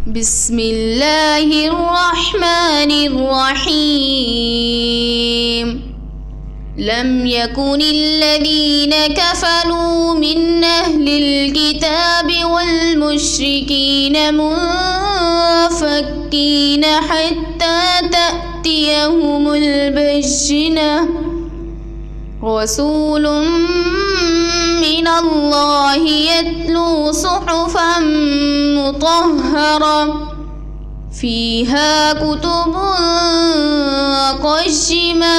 بسم الله الرحمن الرحيم. لم يكن الذين كفروا من أهل الكتاب والمشركين منفكين حتى تأتيهم البينة. رسول من الله يتلو صحفا مطهرة فيها كتب قيمة.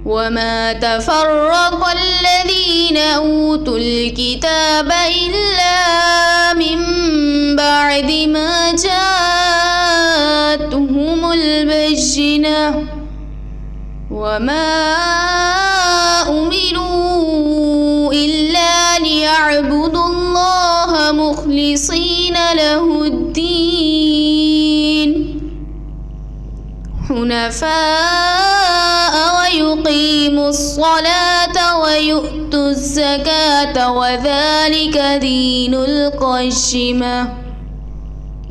وما تفرق الذين أوتوا الكتاب إلا من بعد ما جاءتهم البينة. وما أمروا إلا ليعبدوا الله مخلصين له الدين حنفاء ويقيموا الصلاة ويؤتوا الزكاة وذلك دين القيمة.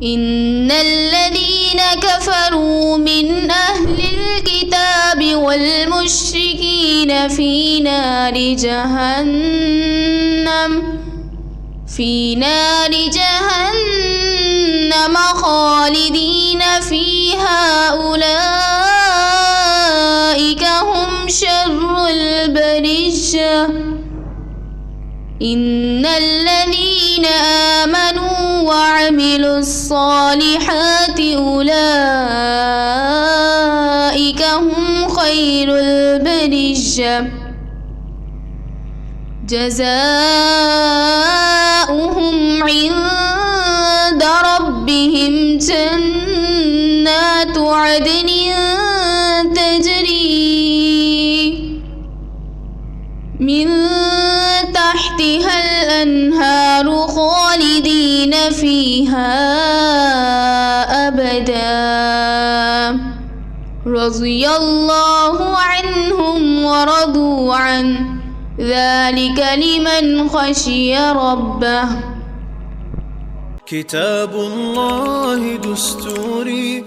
إن الذين كفروا من أهل الكتاب والمشركين في نار جهنم خالدين فيها أولئك هم شر البرية. إن الذين آمنوا وعملوا الصالحات أولئك هم خير البرية. جزاؤهم عند ربهم جنات عدن تجري من تحتها الأنهار خالدين فيها أبدا. رضي الله عنهم ورضوا عنه ذلك لمن خشي ربه. كتاب الله دستوري